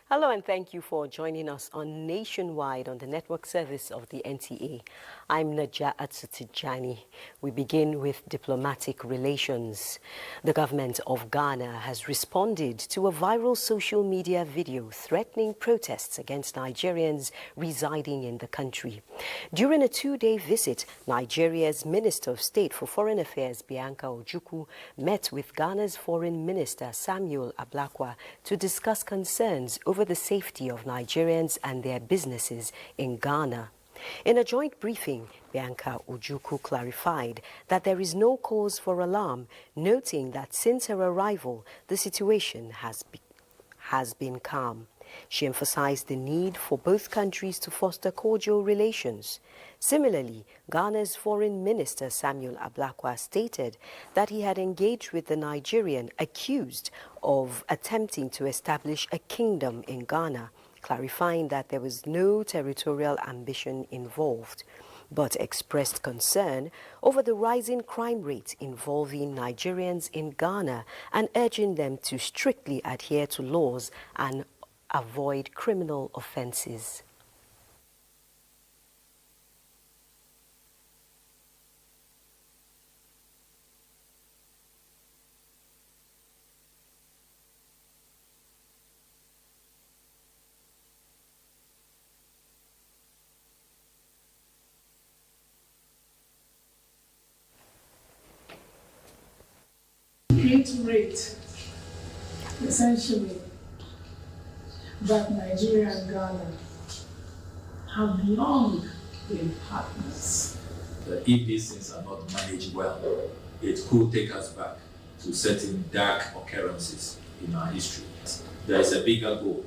Hello and thank you for joining us on Nationwide on the network service of the NTA. I'm Najat Tijani. We begin with diplomatic relations. The government of Ghana has responded to a viral social media video threatening protests against Nigerians residing in the country. During a two-day visit, Nigeria's Minister of State for Foreign Affairs, Bianca Ojukwu, met with Ghana's Foreign Minister, Samuel Ablakwa, to discuss concerns over the safety of Nigerians and their businesses in Ghana. In a joint briefing, Bianca Ojukwu clarified that there is no cause for alarm, noting that since her arrival, the situation has been calm. She emphasized the need for both countries to foster cordial relations. Similarly, Ghana's Foreign Minister Samuel Ablakwa stated that he had engaged with the Nigerian accused of attempting to establish a kingdom in Ghana, clarifying that there was no territorial ambition involved, but expressed concern over the rising crime rate involving Nigerians in Ghana and urging them to strictly adhere to laws and avoid criminal offenses. Reiterate essentially that Nigeria and Ghana have long been partners. If these things are not managed well, it could take us back to certain dark occurrences in our history. There is a bigger goal,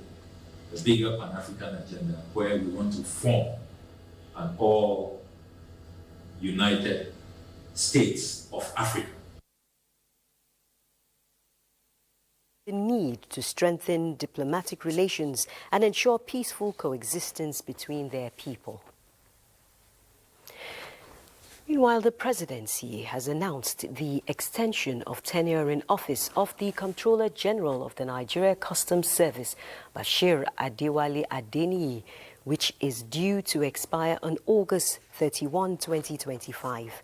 a bigger Pan-African agenda where we want to form an all-united states of Africa. The need to strengthen diplomatic relations and ensure peaceful coexistence between their people. Meanwhile, the presidency has announced the extension of tenure in office of the Comptroller General of the Nigeria Customs Service, Bashir Adewale Adeniyi, which is due to expire on August 31, 2025.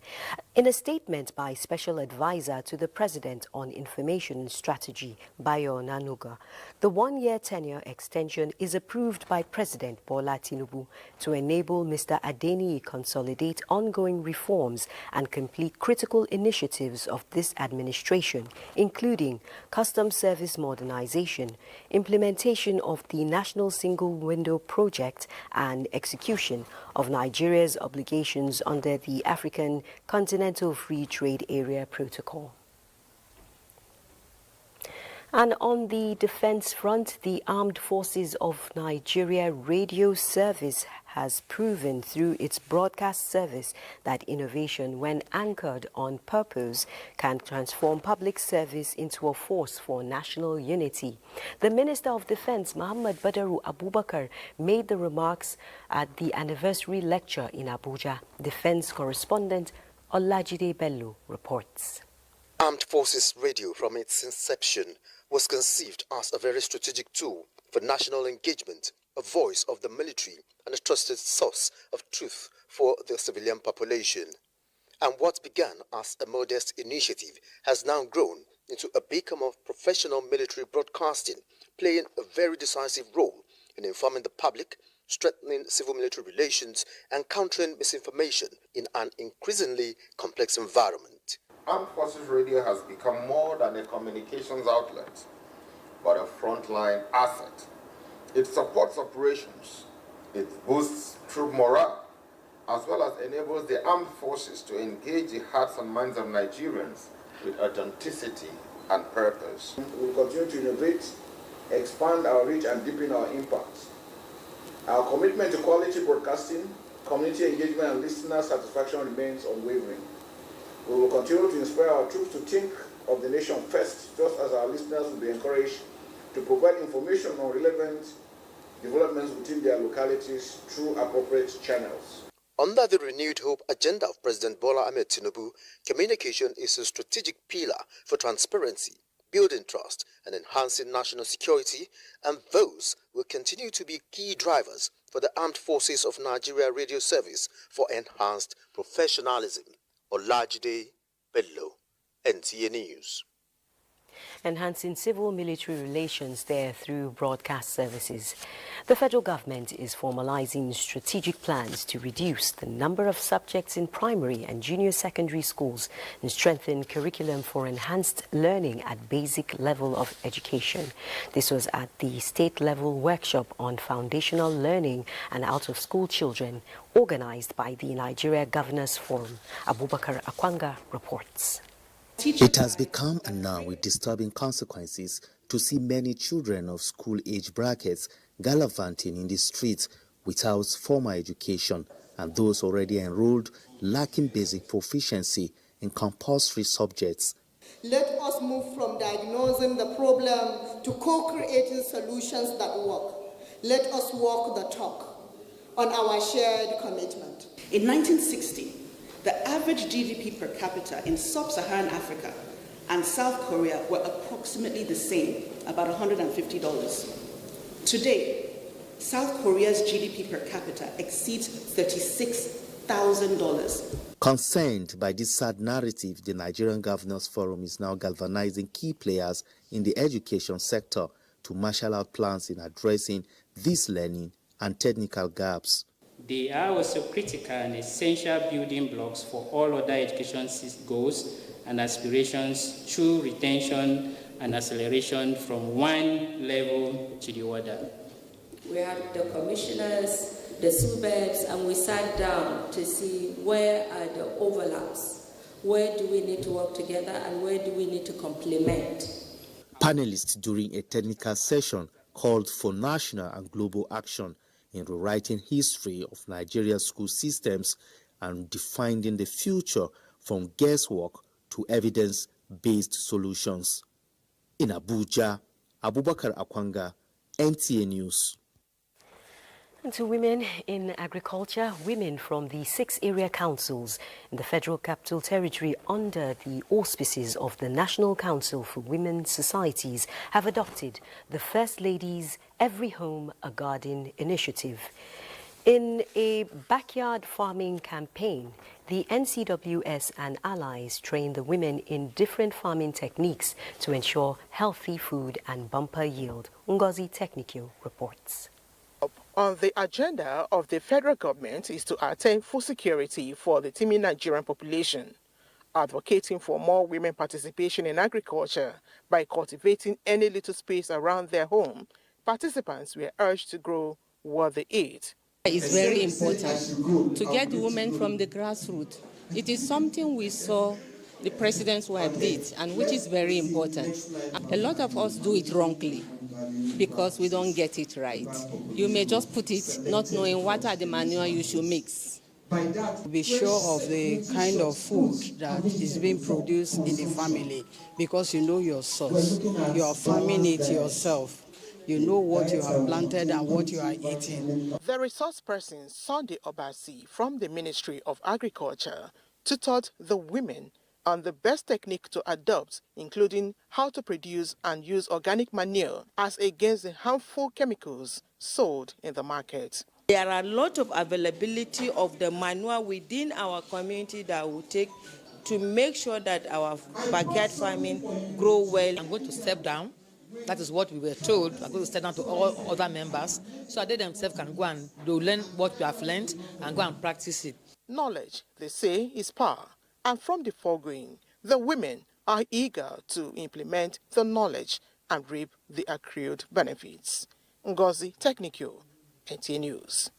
In a statement by Special Advisor to the President on Information Strategy, Bayo Onanuga, the one-year tenure extension is approved by President Bola Tinubu to enable Mr. Adeniyi consolidate ongoing reforms and complete critical initiatives of this administration, including customs service modernization, implementation of the National Single Window Project, and execution of Nigeria's obligations under the African Continental Free Trade Area Protocol. And on the defense front, the Armed Forces of Nigeria Radio Service has proven through its broadcast service that innovation, when anchored on purpose, can transform public service into a force for national unity. The Minister of Defense, Muhammad Badaru Abubakar, made the remarks at the anniversary lecture in Abuja. Defense correspondent Olajide Bello reports. Armed Forces Radio, from its inception, was conceived as a very strategic tool for national engagement, a voice of the military, and a trusted source of truth for the civilian population. And what began as a modest initiative has now grown into a beacon of professional military broadcasting, playing a very decisive role in informing the public, strengthening civil-military relations, and countering misinformation in an increasingly complex environment. Armed Forces Radio has become more than a communications outlet, but a frontline asset It supports operations, it boosts troop morale, as well as enables the armed forces to engage the hearts and minds of Nigerians with authenticity and purpose. We will continue to innovate, expand our reach and deepen our impact. Our commitment to quality broadcasting, community engagement and listener satisfaction remains unwavering. We will continue to inspire our troops to think of the nation first, just as our listeners will be encouraged to provide information on relevant developments within their localities through appropriate channels. Under the renewed hope agenda of President Bola Ahmed Tinubu, communication is a strategic pillar for transparency, building trust, and enhancing national security, and those will continue to be key drivers for the Armed Forces of Nigeria Radio Service for enhanced professionalism. Olajide Bello, NTA News. Enhancing civil-military relations there through broadcast services. The federal government is formalizing strategic plans to reduce the number of subjects in primary and junior secondary schools and strengthen curriculum for enhanced learning at basic level of education. This was at the state-level workshop on foundational learning and out-of-school children organized by the Nigeria Governors Forum. Abubakar Akwanga reports. It has become a now with disturbing consequences to see many children of school age brackets gallivanting in the streets without formal education, and those already enrolled lacking basic proficiency in compulsory subjects. Let us move from diagnosing the problem to co-creating solutions that work. Let us walk the talk on our shared commitment. In 1960, the average GDP per capita in sub-Saharan Africa and South Korea were approximately the same, about $150. Today, South Korea's GDP per capita exceeds $36,000. Concerned by this sad narrative, the Nigerian Governors Forum is now galvanizing key players in the education sector to marshal out plans in addressing these learning and technical gaps. They are also critical and essential building blocks for all other education goals and aspirations through retention and acceleration from one level to the other. We had the commissioners, the SUBEBs, and we sat down to see where are the overlaps, where do we need to work together, and where do we need to complement. Panelists during a technical session called for national and global action in rewriting history of Nigeria's school systems and defining the future from guesswork to evidence-based solutions. In Abuja, Abubakar Akwanga, NTA News. And to women in agriculture, women from the 6 area councils in the Federal Capital Territory under the auspices of the National Council for Women's Societies have adopted the First Lady's Every Home a Garden initiative. In a backyard farming campaign, the NCWS and allies train the women in different farming techniques to ensure healthy food and bumper yield. Ngozi Technical reports. On the agenda of the federal government is to attain food security for the teeming Nigerian population, advocating for more women participation in agriculture by cultivating any little space around their home. Participants were urged to grow what they eat. It's very important to get women from the grassroots. It is something we saw the president's wife did, and which is very important. A lot of us do it wrongly because we don't get it right. You may just put it not knowing what are the manure you should mix. Be sure of the kind of food that is being produced in the family because you know your source. You are farming it yourself. You know what you have planted and what you are eating. The resource person, Sunday Obasi, from the Ministry of Agriculture, tutored the women on the best technique to adopt, including how to produce and use organic manure as against the harmful chemicals sold in the market. There are a lot of availability of the manure within our community that will take to make sure that our backyard farming grow well. I'm going to step down. That is what we were told. I'm going to step down to all other members so that they themselves can go and learn what we have learned and go and practice it. Knowledge, they say, is power. And from the foregoing, the women are eager to implement the knowledge and reap the accrued benefits. Ngozi Technical, NTA News.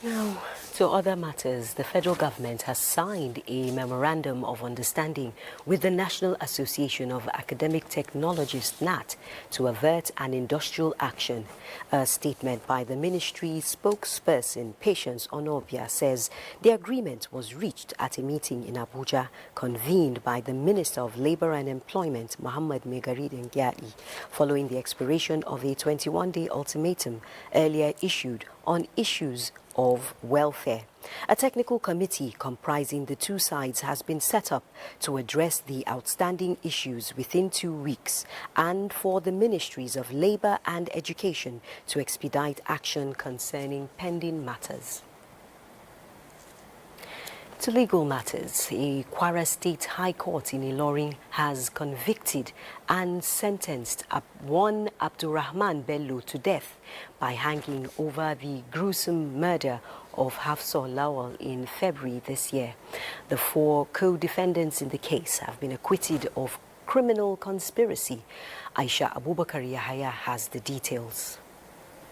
Now, to other matters, the federal government has signed a memorandum of understanding with the National Association of Academic Technologists, NAT, to avert an industrial action. A statement by the ministry's spokesperson, Patience Onobia, says the agreement was reached at a meeting in Abuja convened by the Minister of Labour and Employment, Mohammed Megarid Ngyai, following the expiration of a 21-day ultimatum earlier issued on issues of welfare. A technical committee comprising the two sides has been set up to address the outstanding issues within 2 weeks and for the Ministries of Labour and Education to expedite action concerning pending matters. To legal matters, a Kwara State High Court in Ilorin has convicted and sentenced one Abdurrahman Bello to death by hanging over the gruesome murder of Hafsa Lawal in February this year. The 4 co-defendants in the case have been acquitted of criminal conspiracy. Aisha Abubakar Yahaya has the details.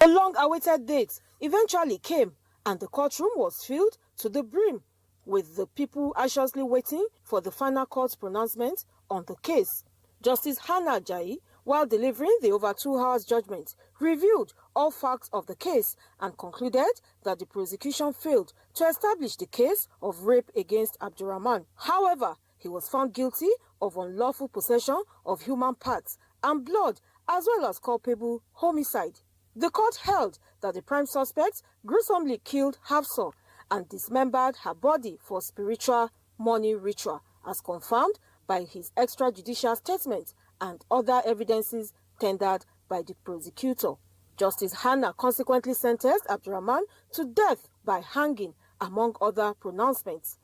A long-awaited date eventually came, and the courtroom was filled to the brim, with the people anxiously waiting for the final court's pronouncement on the case. Justice Hannah Ajayi, while delivering the over 2 hours judgment, reviewed all facts of the case and concluded that the prosecution failed to establish the case of rape against Abdurrahman. However, he was found guilty of unlawful possession of human parts and blood, as well as culpable homicide. The court held that the prime suspect gruesomely killed Hafsa and dismembered her body for spiritual money ritual, as confirmed by his extrajudicial statement and other evidences tendered by the prosecutor. Justice Hannah consequently sentenced Abdurrahman to death by hanging, among other pronouncements.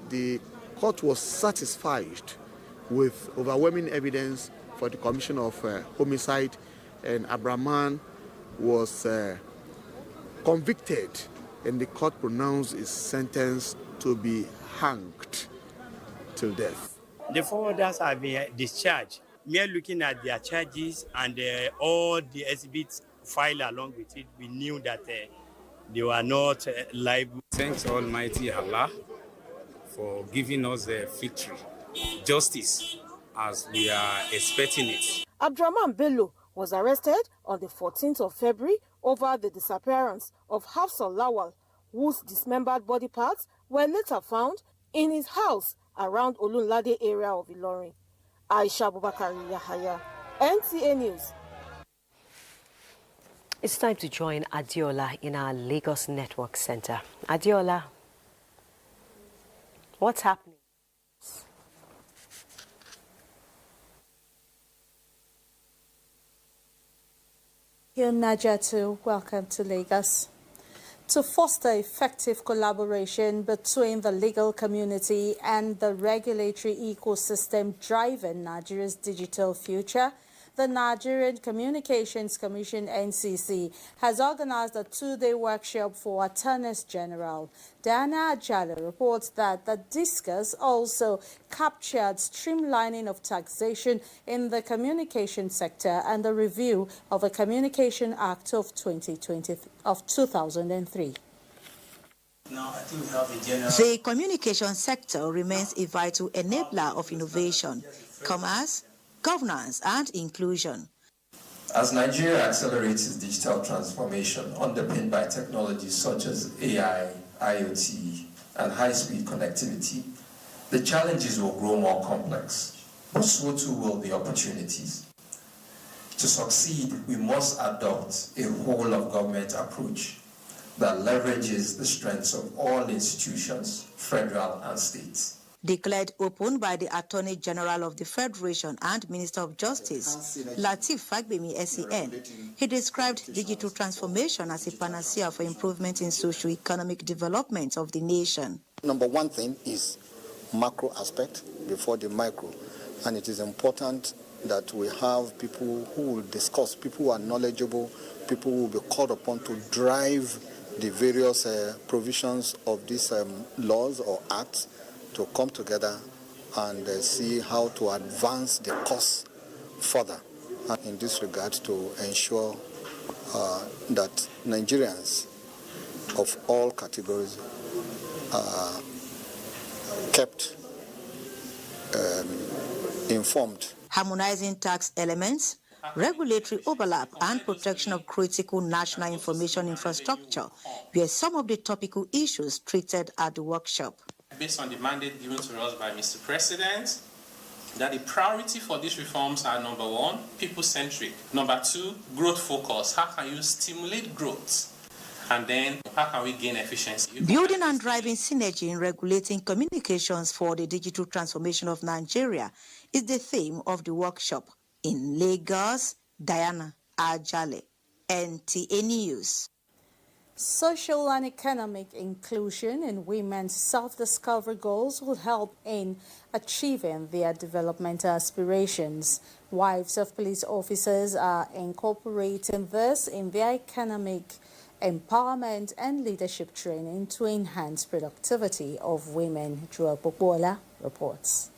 The court was satisfied with overwhelming evidence for the commission of homicide, and Abdurrahman was convicted, and the court pronounced his sentence to be hanged till death. The forwarders have been discharged. Mere looking at their charges and all the exhibits filed along with it, we knew that they were not liable. Thanks Almighty Allah for giving us the victory, justice as we are expecting it. Abdurrahman Bello was arrested on the 14th of February over the disappearance of Hafsa Lawal, whose dismembered body parts were later found in his house around Olunlade area of Ilorin. Aisha Abubakar Yahaya, NTA News. It's time to join Adiola in our Lagos Network Center. Adiola, what's happening? Najatu, welcome to Lagos. To foster effective collaboration between the legal community and the regulatory ecosystem driving Nigeria's digital future, the Nigerian Communications Commission (NCC) has organized a 2-day workshop for Attorneys General. Diana Ajala reports that the discourse also captured streamlining of taxation in the communication sector and the review of the Communication Act of 2003. Now, I think we have a general... The communication sector remains a vital enabler of innovation, commerce, governance and inclusion. As Nigeria accelerates its digital transformation underpinned by technologies such as AI, IoT, and high-speed connectivity, the challenges will grow more complex, but so too will the opportunities. To succeed, we must adopt a whole-of-government approach that leverages the strengths of all institutions, federal and states. Declared open by the Attorney General of the Federation and Minister of Justice, Lateef Fagbemi, SEN, he described digital transformation as a panacea for improvement in socio-economic development of the nation. Number one thing is macro aspect before the micro, and it is important that we have people who will discuss, people who are knowledgeable, people who will be called upon to drive the various provisions of these laws or acts to come together and see how to advance the cause further, and in this regard to ensure that Nigerians of all categories are kept informed. Harmonizing tax elements, regulatory overlap, and protection of critical national information infrastructure were some of the topical issues treated at the workshop. Based on the mandate given to us by Mr. President, that the priority for these reforms are: number one, people-centric; number two, growth focus. How can you stimulate growth? And then, how can we gain efficiency? Building and driving synergy in regulating communications for the digital transformation of Nigeria is the theme of the workshop. In Lagos, Diana Ajale, NTA News. Social and economic inclusion in women's self-discovery goals will help in achieving their developmental aspirations. Wives of police officers are incorporating this in their economic empowerment and leadership training to enhance productivity of women. Joel Popola reports.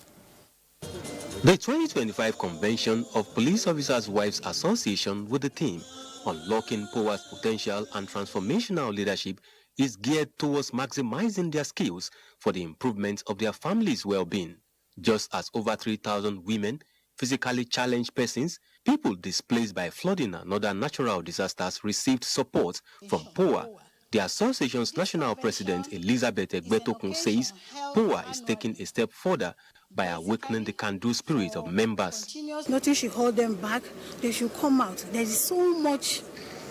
The 2025 convention of Police Officers' Wives Association with the theme Unlocking Power's Potential and Transformational Leadership is geared towards maximizing their skills for the improvement of their families' well-being. Just as over 3,000 women, physically challenged persons, people displaced by flooding and other natural disasters received support from POA. The association's national president, Elizabeth Egbetokun, says POA is taking a step further by awakening the can-do spirit of members. Nothing should hold them back. They should come out. There is so much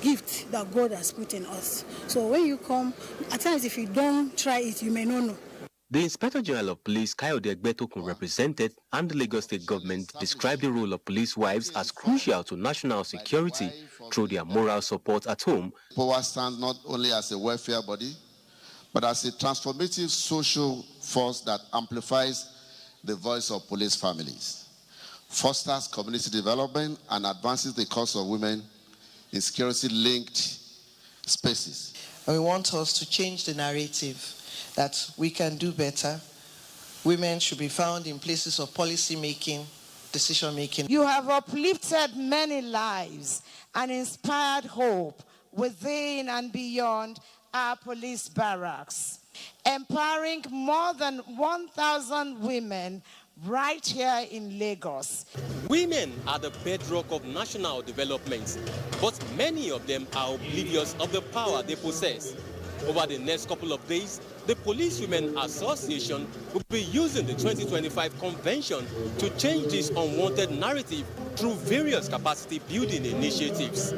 gift that God has put in us. So when you come, at times if you don't try it, you may not know. The Inspector General of Police, Kayode Egbetokun, represented, and the Lagos State government described the role of police wives as crucial to national security through their moral support at home. POA stands not only as a welfare body, but as a transformative social force that amplifies the voice of police families, fosters community development, and advances the cause of women in security-linked spaces. And we want us to change the narrative that we can do better. Women should be found in places of policy making, decision making. You have uplifted many lives and inspired hope within and beyond our police barracks, empowering more than 1,000 women right here in Lagos. Women are the bedrock of national development, but many of them are oblivious of the power they possess. Over the next couple of days, the Police Women Association will be using the 2025 convention to change this unwanted narrative through various capacity building initiatives.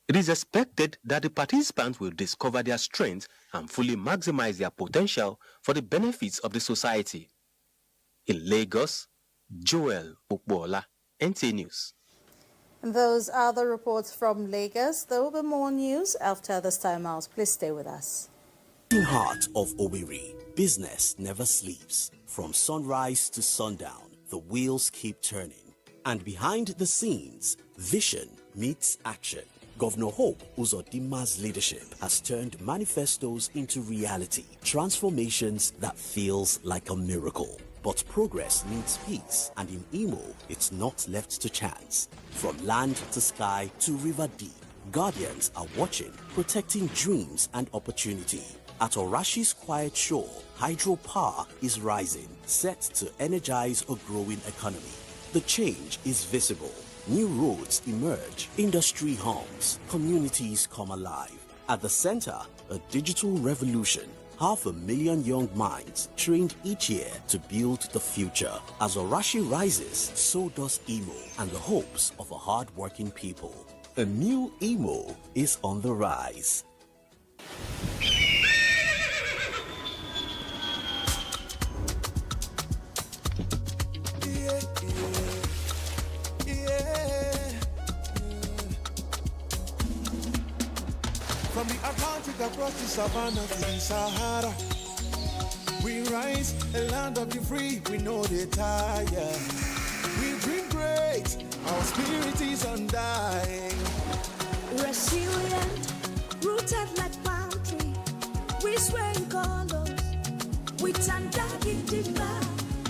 It is expected that the participants will discover their strengths and fully maximize their potential for the benefits of the society. In Lagos, Joel Popola, NTA News. And those are the reports from Lagos. There will be more news after this time out. Please stay with us. In heart of Owerri, business never sleeps. From sunrise to sundown, the wheels keep turning. And behind the scenes, vision meets action. Governor Hope Uzodimma's leadership has turned manifestos into reality, transformations that feels like a miracle. But progress needs peace, and in Imo, it's not left to chance. From land to sky to river deep, guardians are watching, protecting dreams and opportunity. At Orashi's quiet shore, hydropower is rising, set to energize a growing economy. The change is visible. New roads emerge, industry hums, communities come alive. At the center, a digital revolution. 500,000 young minds trained each year to build the future. As Orashi rises, so does Imo and the hopes of a hard-working people. A new Imo is on the rise. From the Atlantic across the savannah to the Sahara, we rise, a land of the free, we know they tire. We dream great, our spirit is undying. Resilient, rooted like palm tree, we sway in colors, with undying demand.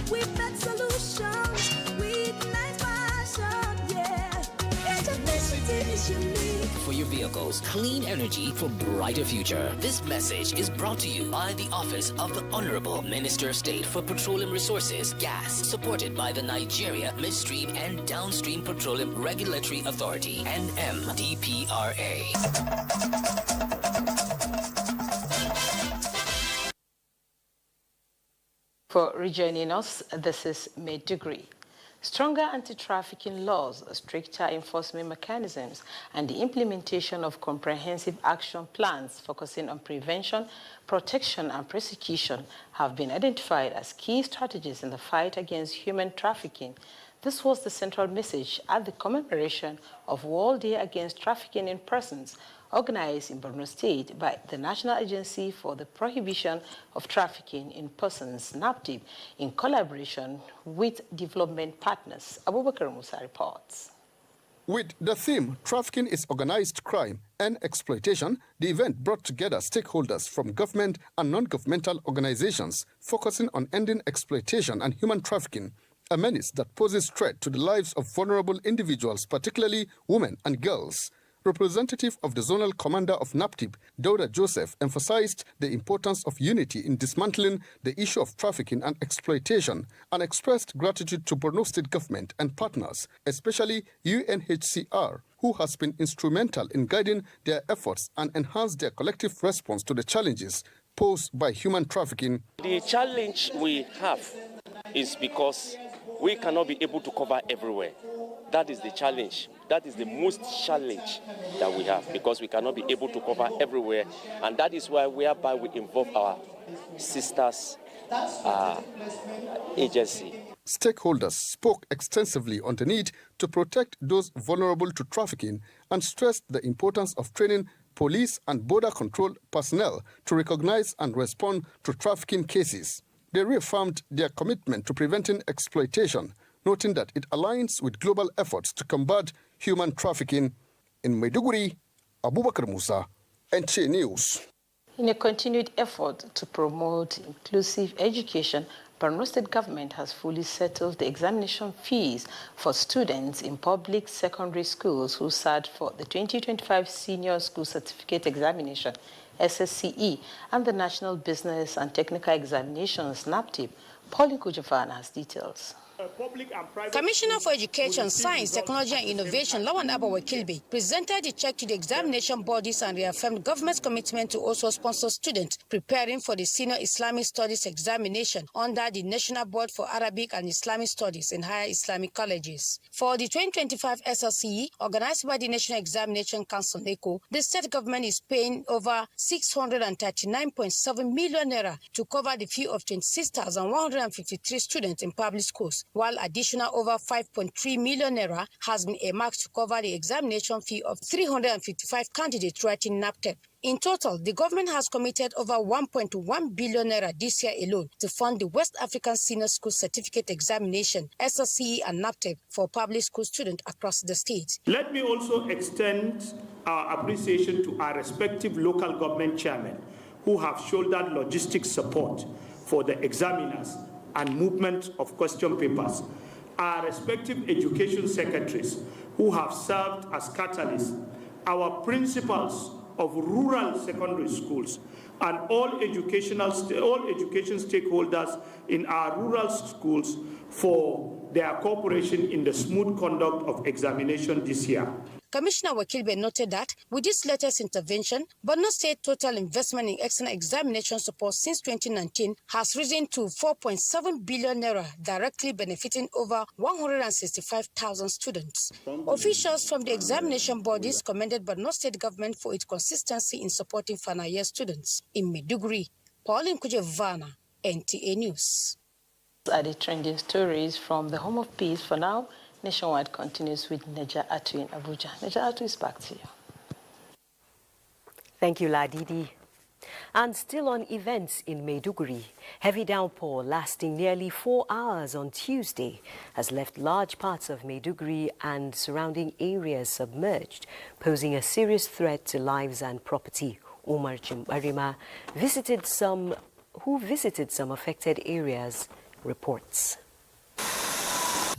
We bet solutions, we ignite passion, yeah. Education is unique. For you be vehicles, clean energy for brighter future. This message is brought to you by the Office of the Honorable Minister of State for Petroleum Resources, Gas, supported by the Nigeria Midstream and Downstream Petroleum Regulatory Authority, NMDPRA. For rejoining us, this is Maiduguri. Stronger anti-trafficking laws, stricter enforcement mechanisms, and the implementation of comprehensive action plans focusing on prevention, protection, and prosecution have been identified as key strategies in the fight against human trafficking. This was the central message at the commemoration of World Day Against Trafficking in Persons, organized in Borno State by the National Agency for the Prohibition of Trafficking in Persons, NAPTIP, in collaboration with development partners. Abubakar Musa reports. With the theme, Trafficking is Organized Crime and Exploitation, the event brought together stakeholders from government and non-governmental organizations focusing on ending exploitation and human trafficking, a menace that poses threat to the lives of vulnerable individuals, particularly women and girls. Representative of the Zonal Commander of NAPTIP, Dauda Joseph, emphasized the importance of unity in dismantling the issue of trafficking and exploitation and expressed gratitude to Borno State government and partners, especially UNHCR, who has been instrumental in guiding their efforts and enhanced their collective response to the challenges posed by human trafficking. The challenge we have is because we cannot be able to cover everywhere. That is the challenge. That is the most challenge that we have, because we cannot be able to cover everywhere. And that is why whereby we involve our sisters agency. Stakeholders spoke extensively on the need to protect those vulnerable to trafficking and stressed the importance of training police and border control personnel to recognize and respond to trafficking cases. They reaffirmed their commitment to preventing exploitation, noting that it aligns with global efforts to combat human trafficking. In Maiduguri, Abubakar Musa, NTA News. In a continued effort to promote inclusive education, Borno State government has fully settled the examination fees for students in public secondary schools who sat for the 2025 Senior School Certificate Examination, SSCE, and the National Business and Technical Examinations, NAPTIP. Pauline Kujafana has details. Commissioner for Education, Science, Technology and Innovation, Lawan Abawa Kilby, presented the check to the examination bodies and reaffirmed government's commitment to also sponsor students preparing for the Senior Islamic Studies examination under the National Board for Arabic and Islamic Studies in higher Islamic colleges. For the 2025 SLCE, organized by the National Examination Council, NECO, the state government is paying over 639.7 million naira to cover the fee of 26,153 students in public schools, while additional over 5.3 million naira has been earmarked to cover the examination fee of 355 candidates writing NAPTEP. In total, the government has committed over 1.1 billion naira this year alone to fund the West African Senior School Certificate Examination, SLCE and NAPTEP for public school students across the state. Let me also extend our appreciation to our respective local government chairmen who have shouldered logistic support for the examiners and movement of question papers, our respective education secretaries who have served as catalysts, our principals of rural secondary schools, and all education stakeholders in our rural schools for their cooperation in the smooth conduct of examination this year. Commissioner Wakilbe noted that with this latest intervention, Borno State total investment in external examination support since 2019 has risen to 4.7 billion naira, directly benefiting over 165,000 students. Officials from the examination bodies commended Borno State government for its consistency in supporting final year students. In Maiduguri, Pauline Kujevana, NTA News. These are the trending stories from the Home of Peace. For now, Nationwide continues with Neja Atu in Abuja. Neja Atu is back to you. Thank you, Ladidi. And still on events in Maiduguri, heavy downpour lasting nearly 4 hours on Tuesday has left large parts of Maiduguri and surrounding areas submerged, posing a serious threat to lives and property. Umar Chimbarima who visited some affected areas, reports.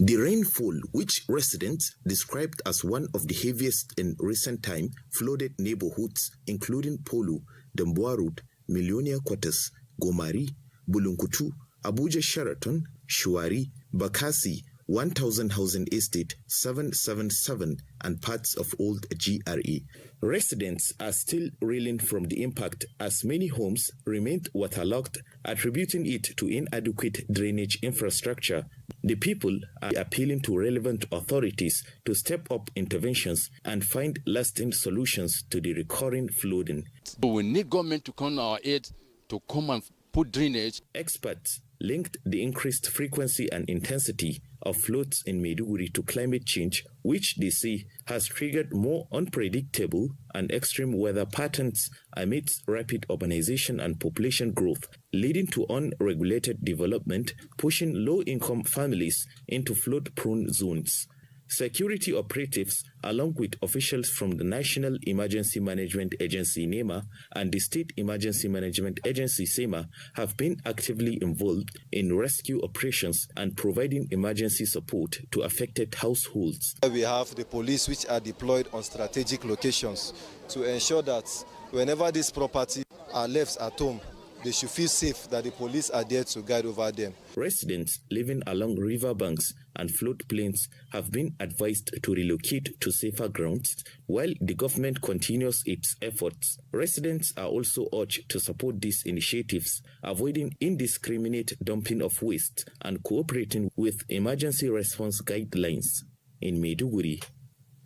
The rainfall, which residents described as one of the heaviest in recent time, flooded neighborhoods including Polu, Damboa Road, Millionaire Quarters, Gomari, Bulunkutu, Abuja Sheraton, Shuari, Bakassi, 1000 Housing Estate, 777, and parts of Old GRA. Residents are still reeling from the impact as many homes remained waterlogged, attributing it to inadequate drainage infrastructure. The people are appealing to relevant authorities to step up interventions and find lasting solutions to the recurring flooding. We need government to come our aid to come and put drainage. Experts linked the increased frequency and intensity of floods in Maiduguri to climate change, which they say has triggered more unpredictable and extreme weather patterns amidst rapid urbanization and population growth, leading to unregulated development, pushing low-income families into flood-prone zones. Security operatives, along with officials from the National Emergency Management Agency NEMA and the State Emergency Management Agency SEMA, have been actively involved in rescue operations and providing emergency support to affected households. We have the police which are deployed on strategic locations to ensure that whenever these properties are left at home, they should feel safe that the police are there to guide over them. Residents living along riverbanks and floodplains have been advised to relocate to safer grounds while the government continues its efforts. Residents are also urged to support these initiatives, avoiding indiscriminate dumping of waste and cooperating with emergency response guidelines. In Maiduguri,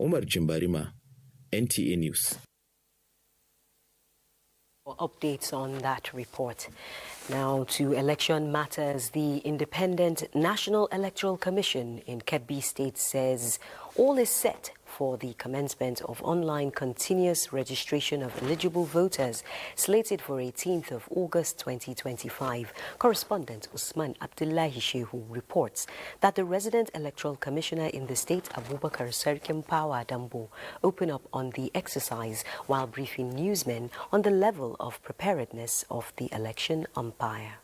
Omar Jimbarima, NTA News. Updates on that report. Now to election matters. The Independent National Electoral Commission in Kebbi State says all is set for the commencement of online continuous registration of eligible voters slated for 18th of August 2025. Correspondent Usman Abdullahi Shehu reports that the resident electoral commissioner in the state, Abubakar Sarkimpawa Dambo, opened up on the exercise while briefing newsmen on the level of preparedness of the election umpire.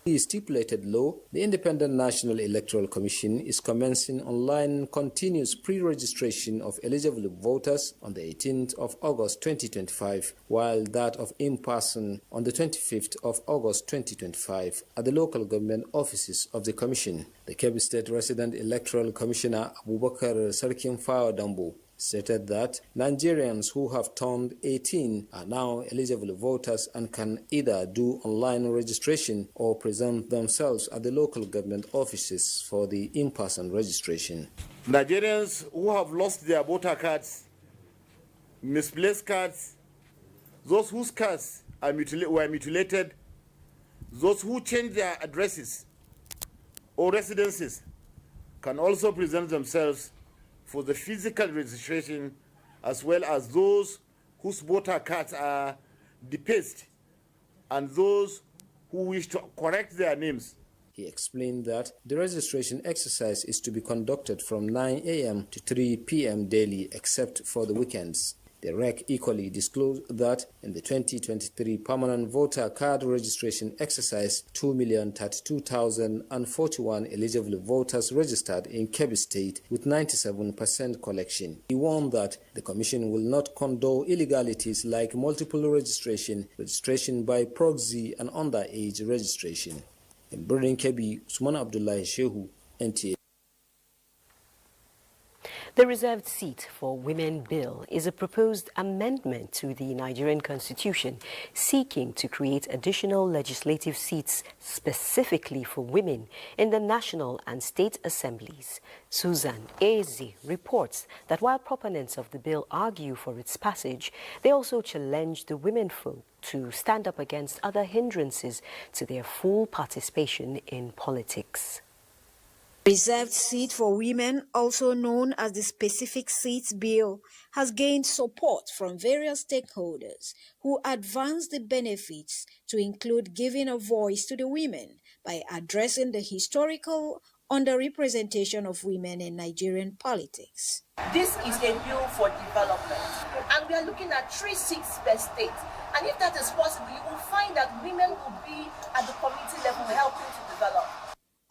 The stipulated law, the Independent National Electoral Commission is commencing online continuous pre-registration of eligible voters on the 18th of August 2025, while that of in-person on the 25th of August 2025 at the local government offices of the Commission. The Kebbi State Resident Electoral Commissioner Abubakar Sarkimpawa Dambo stated that Nigerians who have turned 18 are now eligible voters and can either do online registration or present themselves at the local government offices for the in-person registration. Nigerians who have lost their voter cards, misplaced cards, those whose cards are were mutilated, those who changed their addresses or residences can also present themselves for the physical registration, as well as those whose voter cards are defaced and those who wish to correct their names. He explained that the registration exercise is to be conducted from 9 a.m. to 3 p.m. daily, except for the weekends. The REC equally disclosed that in the 2023 permanent voter card registration exercise, 2,032,041 eligible voters registered in Kebbi State with 97% collection. He warned that the Commission will not condone illegalities like multiple registration, registration by proxy, and underage registration. In Burden Kebbi, Usman Abdullahi Shehu, NTA. The reserved seat for women bill is a proposed amendment to the Nigerian constitution seeking to create additional legislative seats specifically for women in the national and state assemblies. Susan Eze reports that while proponents of the bill argue for its passage, they also challenge the women folk to stand up against other hindrances to their full participation in politics. Reserved seat for women, also known as the Specific Seats Bill, has gained support from various stakeholders who advance the benefits to include giving a voice to the women by addressing the historical underrepresentation of women in Nigerian politics. This is a bill for development, and we are looking at 3 seats per state. And if that is possible, you will find that women will be at the community level helping to develop.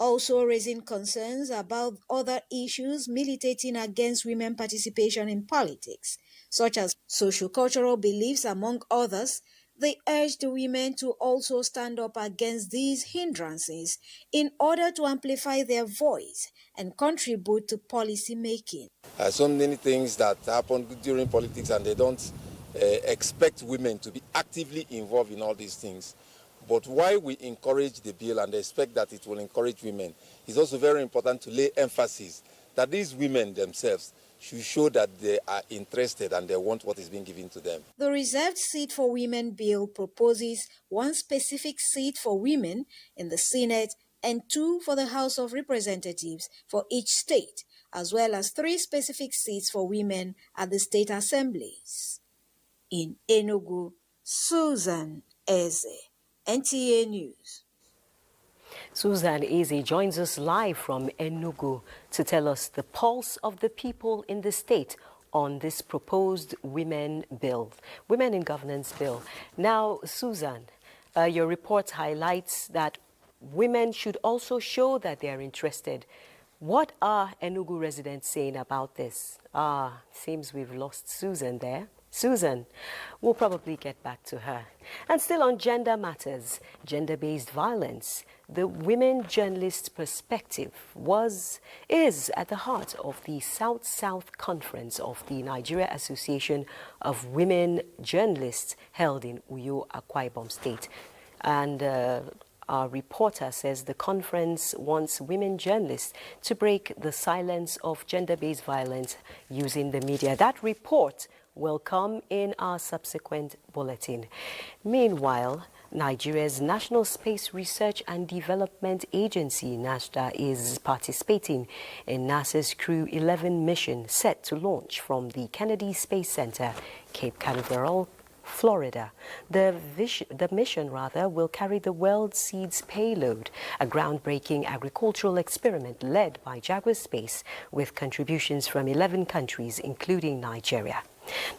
also raising concerns about other issues militating against women participation in politics, such as socio-cultural beliefs, among others. They urged the women to also stand up against these hindrances in order to amplify their voice and contribute to policy making. So many things that happen during politics, and they don't expect women to be actively involved in all these things. But why we encourage the bill and expect that it will encourage women, it's also very important to lay emphasis that these women themselves should show that they are interested and they want what is being given to them. The reserved seat for women bill proposes one specific seat for women in the Senate and 2 for the House of Representatives for each state, as well as 3 specific seats for women at the state assemblies. In Enugu, Susan Eze, NTA News. Susan Eze joins us live from Enugu to tell us the pulse of the people in the state on this proposed women in governance bill. Now, Susan, your report highlights that women should also show that they are interested. What are Enugu residents saying about this? Seems we've lost Susan there. Susan, we'll probably get back to her. And still on gender matters, gender-based violence, the women journalists' perspective is at the heart of the South-South Conference of the Nigeria Association of Women Journalists held in Uyo, Akwa Ibom State. And our reporter says the conference wants women journalists to break the silence of gender-based violence using the media. That report will come in our subsequent bulletin. Meanwhile, Nigeria's National Space Research and Development Agency, NASDA, is participating in NASA's Crew 11 mission set to launch from the Kennedy Space Center, Cape Canaveral, Florida. The mission will carry the World Seeds payload, a groundbreaking agricultural experiment led by Jaguar Space with contributions from 11 countries, including Nigeria.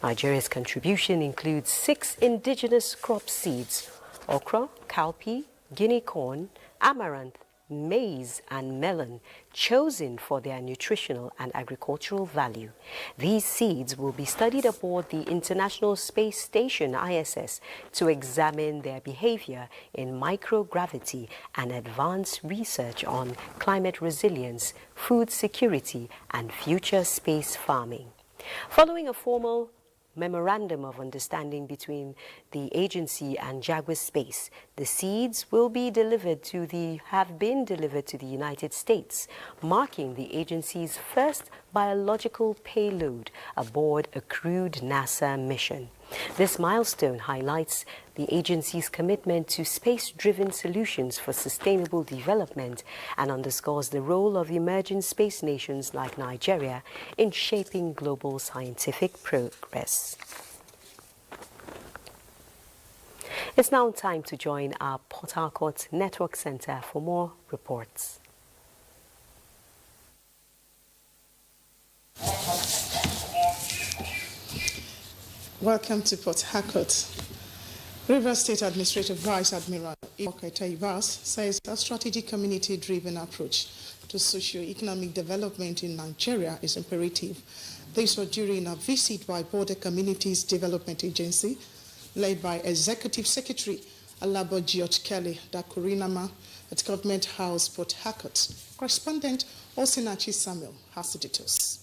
Nigeria's contribution includes 6 indigenous crop seeds: okra, cowpea, guinea corn, amaranth, maize and melon, chosen for their nutritional and agricultural value. These seeds will be studied aboard the International Space Station, ISS, to examine their behavior in microgravity and advance research on climate resilience, food security, and future space farming. Following a formal memorandum of understanding between the agency and Jaguar Space, the seeds will be have been delivered to the United States, marking the agency's first biological payload aboard a crewed NASA mission. This milestone highlights the agency's commitment to space-driven solutions for sustainable development and underscores the role of emerging space nations like Nigeria in shaping global scientific progress. It's now time to join our Port Harcourt Network Center for more reports. Welcome to Port Harcourt. Rivers State Administrative Vice Admiral Imokaita Ibas says a strategic community-driven approach to socio-economic development in Nigeria is imperative. This was during a visit by Border Communities Development Agency, led by Executive Secretary Alabo George Kelly Dakurinama at Government House, Port Harcourt. Correspondent Osinachi Samuel has the details.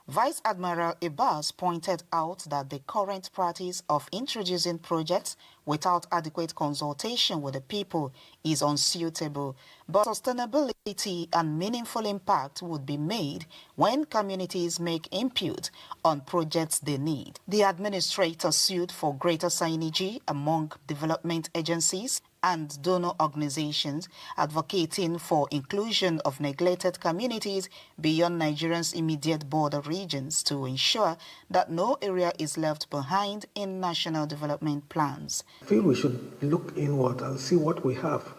Vice Admiral Ibas pointed out that the current practice of introducing projects without adequate consultation with the people is unsuitable, but sustainability and meaningful impact would be made when communities make input on projects they need. The administrator sued for greater synergy among development agencies and donor organizations, advocating for inclusion of neglected communities beyond Nigeria's immediate border regions to ensure that no area is left behind in national development plans. I feel we should look inward and see what we have,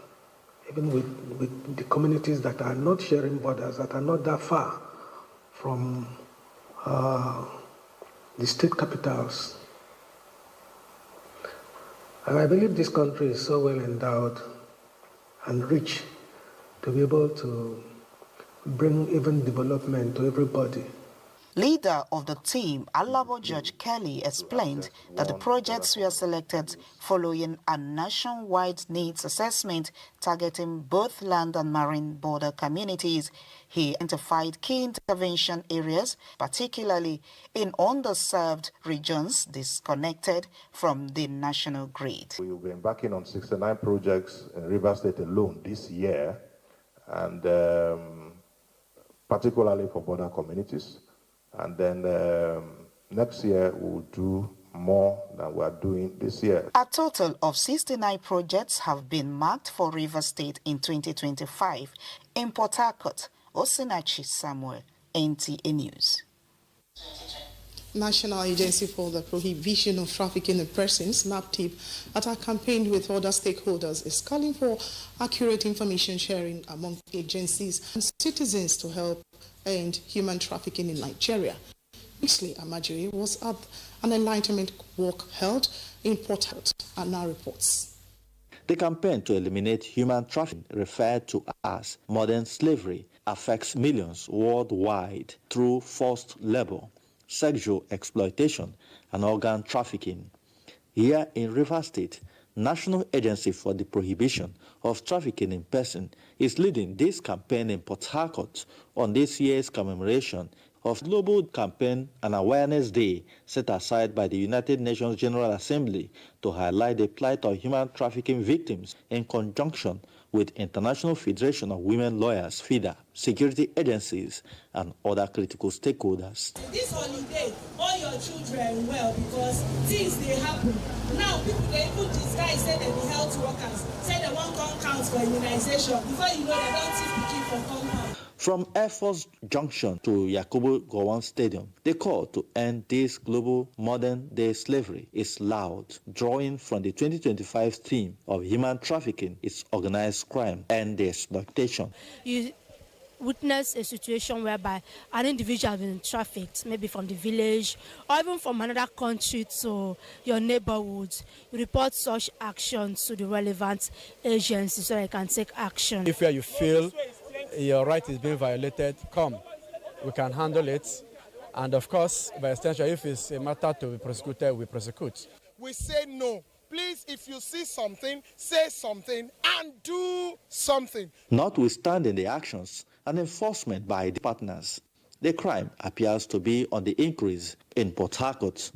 even with the communities that are not sharing borders, that are not that far from the state capitals. And I believe this country is so well endowed and rich to be able to bring even development to everybody. Leader of the team, Alabo George Kelly, explained that the projects were selected following a nationwide needs assessment targeting both land and marine border communities. He identified key intervention areas, particularly in underserved regions disconnected from the national grid. We will be embarking on 69 projects in Rivers State alone this year, and particularly for border communities. And then next year we'll do more than we are doing this year. A total of 69 projects have been marked for Rivers State in 2025. In Port Harcourt, Osinachi Samuel, NTA News. National Agency for the Prohibition of Trafficking in Persons, NAPTIP, that are campaigned with other stakeholders, is calling for accurate information sharing among agencies and citizens to help end human trafficking in Nigeria. Recently, Amajiri was at an enlightenment walk held in Port Harcourt, and now reports. The campaign to eliminate human trafficking, referred to as modern slavery, affects millions worldwide through forced labor, sexual exploitation, and organ trafficking. Here in Rivers State, National Agency for the Prohibition of Trafficking in Persons is leading this campaign in Port Harcourt on this year's commemoration of Global Campaign and Awareness Day set aside by the United Nations General Assembly to highlight the plight of human trafficking victims in conjunction with International Federation of Women Lawyers, FIDA, security agencies, and other critical stakeholders. This holiday, all your children well because things they happen. Now people they even disguise say they be health workers, say they won't come count for immunization. Before you know they don't see people for compound. From Air Force Junction to Yakubu Gowon Stadium, the call to end this global modern-day slavery is loud, drawing from the 2025 theme of human trafficking, its organized crime, and the exploitation. You witness a situation whereby an individual has been trafficked, maybe from the village or even from another country to your neighborhood. You report such actions to the relevant agencies so they can take action. If you feel your right is being violated, come. We can handle it. And of course, by extension, if it's a matter to be prosecuted, we prosecute. We say no. Please, if you see something, say something and do something. Notwithstanding the actions and enforcement by the partners, the crime appears to be on the increase in Port Harcourt.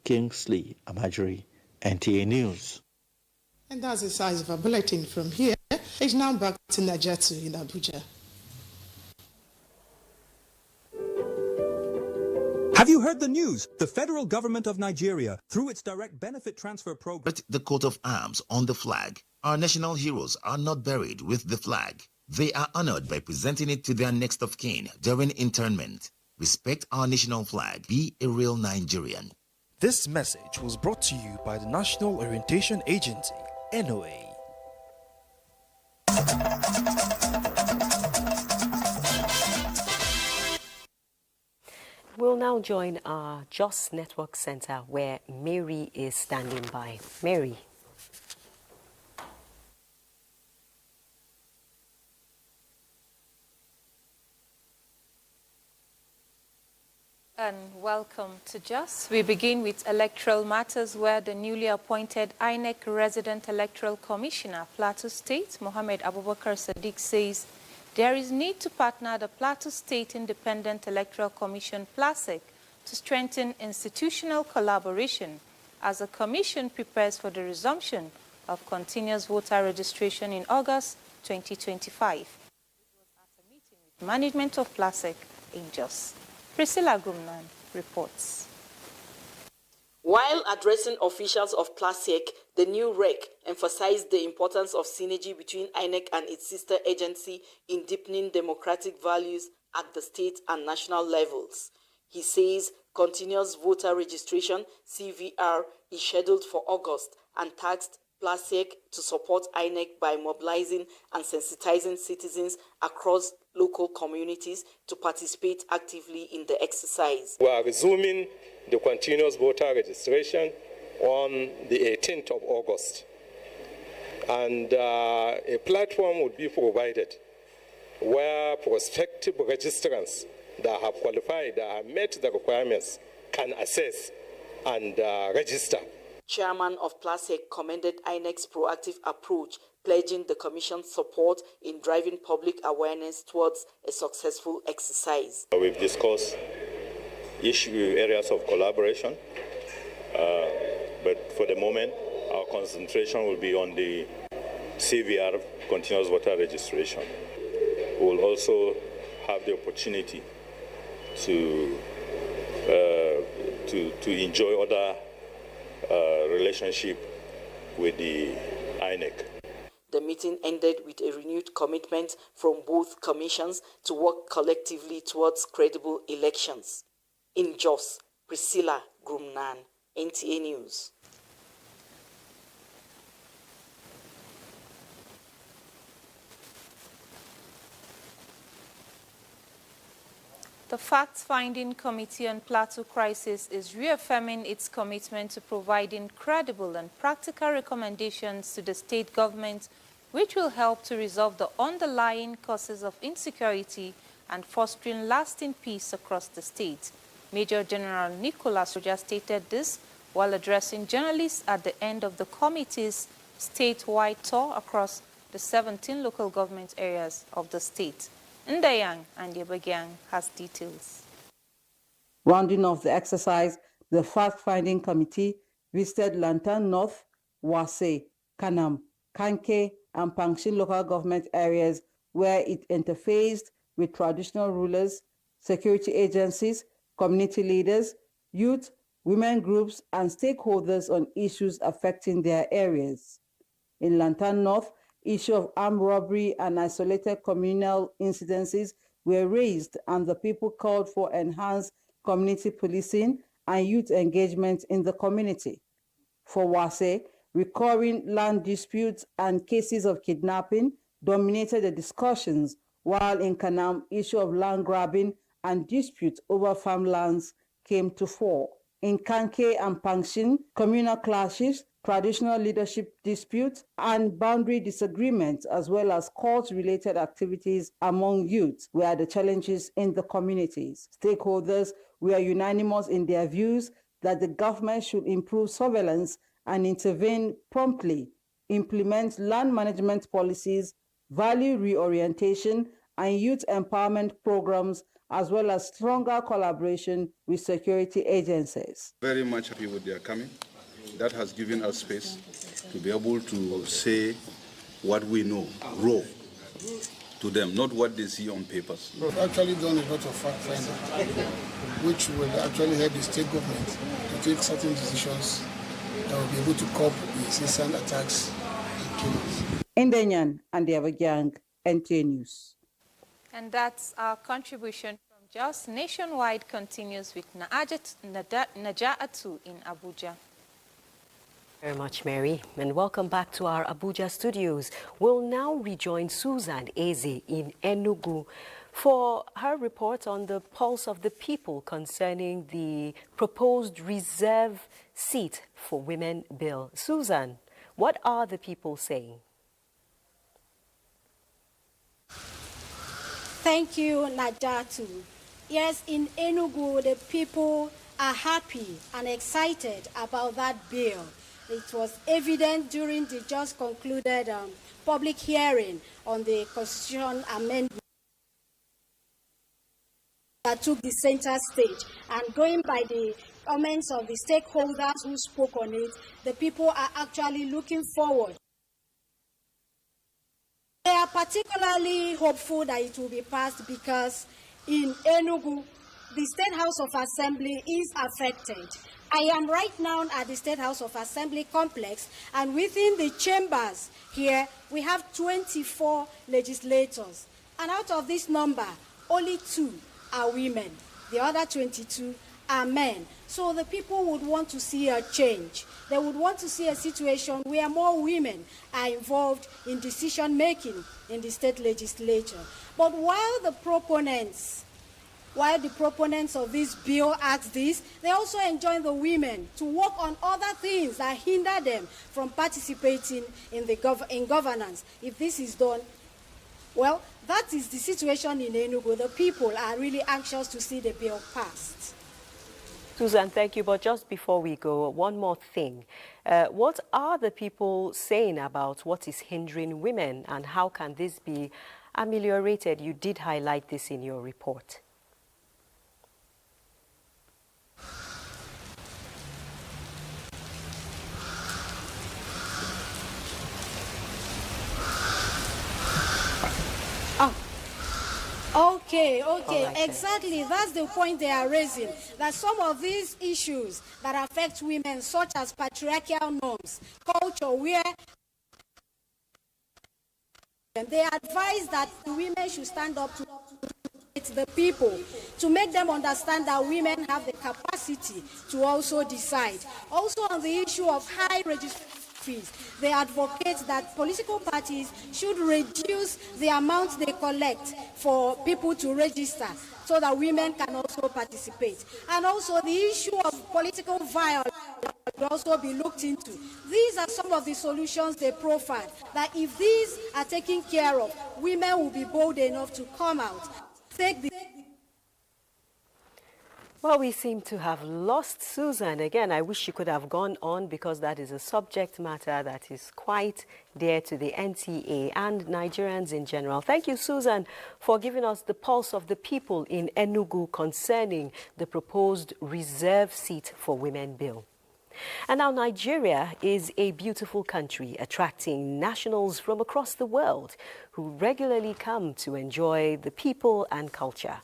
Kingsley Amajiri, NTA News. And that's the size of our bulletin from here. It's now back to Nigerian in Abuja. Have you heard the news? The federal government of Nigeria, through its direct benefit transfer program... The coat of arms on the flag. Our national heroes are not buried with the flag. They are honored by presenting it to their next of kin during internment. Respect our national flag. Be a real Nigerian. This message was brought to you by the National Orientation Agency, NOA. We'll now join our Jos Network Center where Mary is standing by. Mary. And welcome to Jos. We begin with electoral matters where the newly appointed INEC Resident Electoral Commissioner, Plateau State, Mohammed Abubakar Sadiq, says there is need to partner the Plateau State Independent Electoral Commission, PLASEC, to strengthen institutional collaboration as the Commission prepares for the resumption of continuous voter registration in August 2025. It was at a meeting with management of PLASEC in Jos. Priscilla Gumnan reports. While addressing officials of PLASEC, the new REC emphasized the importance of synergy between INEC and its sister agency in deepening democratic values at the state and national levels. He says continuous voter registration, CVR, is scheduled for August and tasked PLASEC to support INEC by mobilizing and sensitizing citizens across local communities to participate actively in the exercise. We are resuming the continuous voter registration on the 18th of August. And a platform would be provided where prospective registrants that have qualified, that have met the requirements, can assess and register. Chairman of PLASEC commended INEC's proactive approach, pledging the Commission's support in driving public awareness towards a successful exercise. We've discussed areas of collaboration, but for the moment, our concentration will be on the CVR, continuous voter registration. We will also have the opportunity to enjoy other relationship with the INEC. The meeting ended with a renewed commitment from both commissions to work collectively towards credible elections. In Jos, Priscilla Grumnan, NTA News. The Fact-Finding Committee on Plateau Crisis is reaffirming its commitment to providing credible and practical recommendations to the state government, which will help to resolve the underlying causes of insecurity and fostering lasting peace across the state. Major General Nicholas Roja stated this while addressing journalists at the end of the committee's statewide tour across the 17 local government areas of the state. Ndayang and Yebagyang has details. Rounding off the exercise, the Fact-Finding Committee visited Lantan North, Wase, Kanam, Kanke, and Pangshin local government areas where it interfaced with traditional rulers, security agencies, community leaders, youth, women groups, and stakeholders on issues affecting their areas. In Lantan North, issue of armed robbery and isolated communal incidences were raised, and the people called for enhanced community policing and youth engagement in the community. For Wase, recurring land disputes and cases of kidnapping dominated the discussions, while in Kanam, issue of land grabbing and disputes over farmlands came to fore. In Kanke and Pangshin, communal clashes, traditional leadership disputes, and boundary disagreements, as well as court-related activities among youth, were the challenges in the communities. Stakeholders were unanimous in their views that the government should improve surveillance and intervene promptly, implement land management policies, value reorientation, and youth empowerment programs, as well as stronger collaboration with security agencies. Very much happy with their coming. That has given us space to be able to say what we know, raw, to them, not what they see on papers. We've actually done a lot of fact-finding, which will actually help the state government to take certain decisions that will be able to cope with incessant attacks and killings. Ndanyan and the Abuja, NTA News. And that's our contribution from Just Nationwide continues with Naja'atu in Abuja. Very much, Mary, and welcome back to our Abuja studios. We'll now rejoin Susan Eze in Enugu for her report on the pulse of the people concerning the proposed reserve seat for women bill. Susan, what are the people saying? Thank you, Najatu. Yes, in Enugu, the people are happy and excited about that bill. It was evident during the just concluded public hearing on the Constitution Amendment that took the center stage. And going by the comments of the stakeholders who spoke on it, the people are actually looking forward. They are particularly hopeful that it will be passed because in Enugu, the State House of Assembly is affected. I am right now at the State House of Assembly complex, and within the chambers here, we have 24 legislators. And out of this number, only 2 are women. The other 22 are men. So the people would want to see a change. They would want to see a situation where more women are involved in decision-making in the state legislature. But while the proponents of this bill ask this, they also enjoin the women to work on other things that hinder them from participating in governance. If this is done, Well, that is the situation in Enugu. The people are really anxious to see the bill passed. Susan, thank you. But just before we go, one more thing. What are the people saying about what is hindering women, and how can this be ameliorated? You did highlight this in your report. Okay, exactly. That's the point they are raising. That some of these issues that affect women, such as patriarchal norms, culture, where they advise that women should stand up to the people, to make them understand that women have the capacity to also decide. Also on the issue of high registration fees, they advocate that political parties should reduce the amount they collect for people to register so that women can also participate. And also the issue of political violence will also be looked into. These are some of the solutions they profile, that if these are taken care of, women will be bold enough to come out. Well, we seem to have lost Susan again. I wish she could have gone on, because that is a subject matter that is quite dear to the NTA and Nigerians in general. Thank you, Susan, for giving us the pulse of the people in Enugu concerning the proposed reserve seat for women bill. And now Nigeria is a beautiful country, attracting nationals from across the world who regularly come to enjoy the people and culture.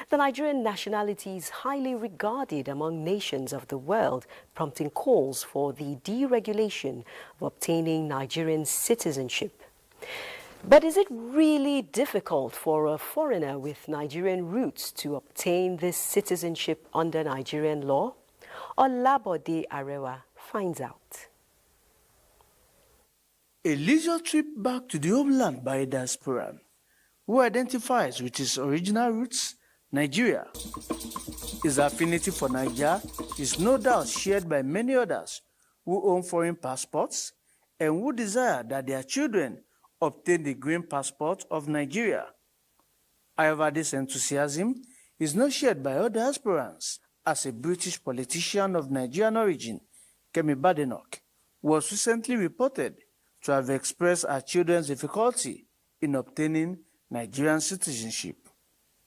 The Nigerian nationality is highly regarded among nations of the world, prompting calls for the deregulation of obtaining Nigerian citizenship. But is it really difficult for a foreigner with Nigerian roots to obtain this citizenship under Nigerian law? Olabode Arewa finds out. A leisure trip back to the homeland by a diasporan who identifies with his original roots, Nigeria. His affinity for Nigeria is no doubt shared by many others who own foreign passports and who desire that their children obtain the green passport of Nigeria. However, this enthusiasm is not shared by other aspirants, as a British politician of Nigerian origin, Kemi Badenoch, was recently reported to have expressed her children's difficulty in obtaining Nigerian citizenship.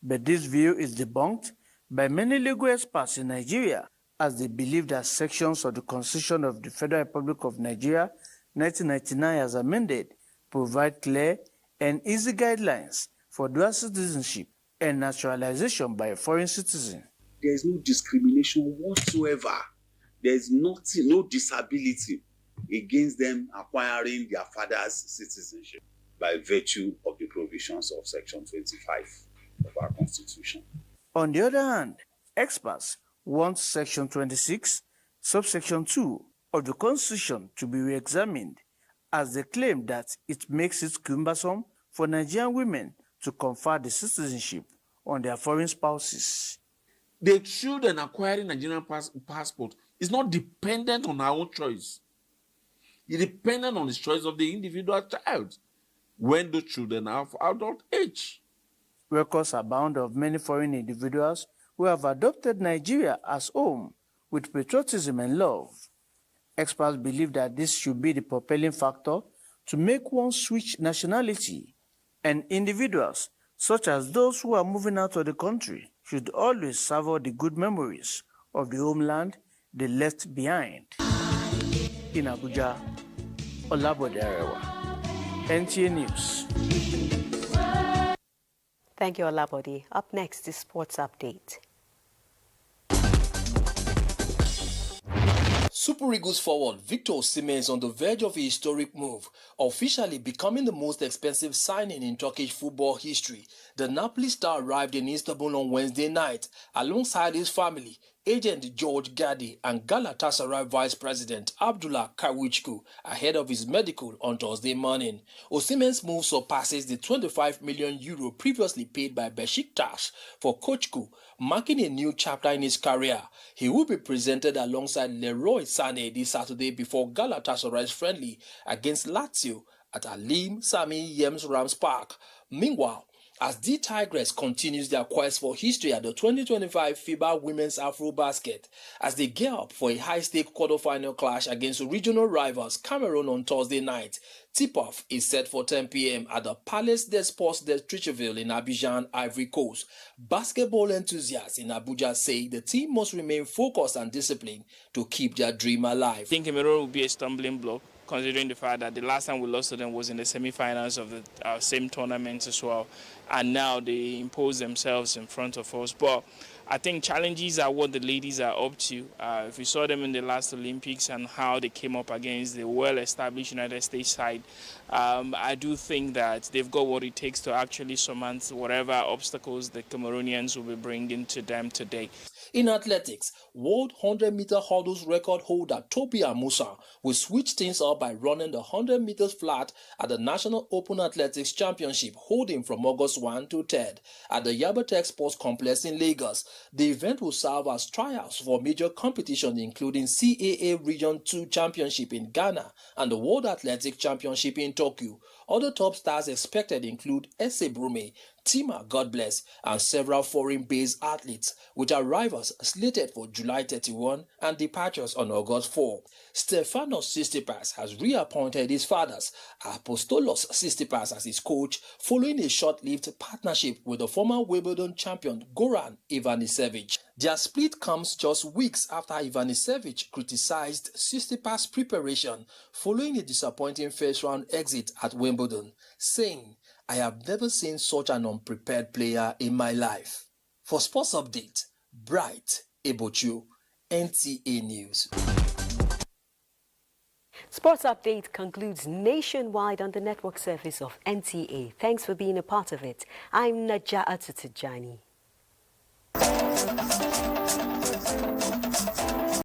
But this view is debunked by many legal experts in Nigeria, as they believe that sections of the Constitution of the Federal Republic of Nigeria, 1999 as amended, provide clear and easy guidelines for dual citizenship and naturalization by a foreign citizen. There is no discrimination whatsoever. There is nothing, no disability against them acquiring their father's citizenship by virtue of the provisions of Section 25 of our Constitution. On the other hand, experts want Section 26, subsection 2 of the Constitution to be re-examined, as they claim that it makes it cumbersome for Nigerian women to confer the citizenship on their foreign spouses. The children acquiring Nigerian passport is not dependent on our own choice. It's dependent on the choice of the individual child when the children are of adult age. Records abound of many foreign individuals who have adopted Nigeria as home with patriotism and love. Experts believe that this should be the propelling factor to make one switch nationality, and individuals, such as those who are moving out of the country, should always savor the good memories of the homeland they left behind. In Abuja, Olabode Arewa, NTA News. Thank you, Olabode. Up next is Sports Update. Super Eagles forward Victor Osimhen is on the verge of a historic move, officially becoming the most expensive signing in Turkish football history. The Napoli star arrived in Istanbul on Wednesday night alongside his family, agent George Gadi, and Galatasaray Vice President Abdullah Kawichku ahead of his medical on Thursday morning. Osimhen's move surpasses the €25 million previously paid by Besiktas for Kochku, marking a new chapter in his career. He will be presented alongside Leroy Sané this Saturday before Galatasaray's friendly against Lazio at Alim Sami Yems Rams Park. Meanwhile, as the Tigress continues their quest for history at the 2025 FIBA Women's Afro-Basket, as they gear up for a high-stake quarter-final clash against regional rivals Cameroon on Thursday night, tip-off is set for 10 p.m. at the Palace des Sports de Tricheville in Abidjan, Ivory Coast. Basketball enthusiasts in Abuja say the team must remain focused and disciplined to keep their dream alive. I think Cameroon will be a stumbling block, considering the fact that the last time we lost to them was in the semi-finals of the same tournament as well, and now they impose themselves in front of us. But I think challenges are what the ladies are up to. If we saw them in the last Olympics and how they came up against the well-established United States side, I do think that they've got what it takes to actually surmount whatever obstacles the Cameroonians will be bringing to them today. In athletics, World 100-meter hurdles record holder Topi Amusa will switch things up by running the 100 meters flat at the National Open Athletics Championship holding from August 1 to 3rd at the Yabatech Sports Complex in Lagos. The event will serve as trials for major competitions including CAA Region 2 Championship in Ghana and the World Athletics Championship in Tokyo. Other top stars expected include Ese Brume, Tima Godbless, and several foreign-based athletes, with arrivals slated for July 31 and departures on August 4. Stefanos Tsitsipas has reappointed his fathers, Apostolos Tsitsipas, as his coach, following a short-lived partnership with the former Wimbledon champion Goran Ivanisevic. Their split comes just weeks after Ivanisevic criticized Tsitsipas' preparation following a disappointing first-round exit at Wimbledon, saying, "I have never seen such an unprepared player in my life." For Sports Update, Bright Ebochu, NTA News. Sports Update concludes nationwide on the network service of NTA. Thanks for being a part of it. I'm Najat Atutijani.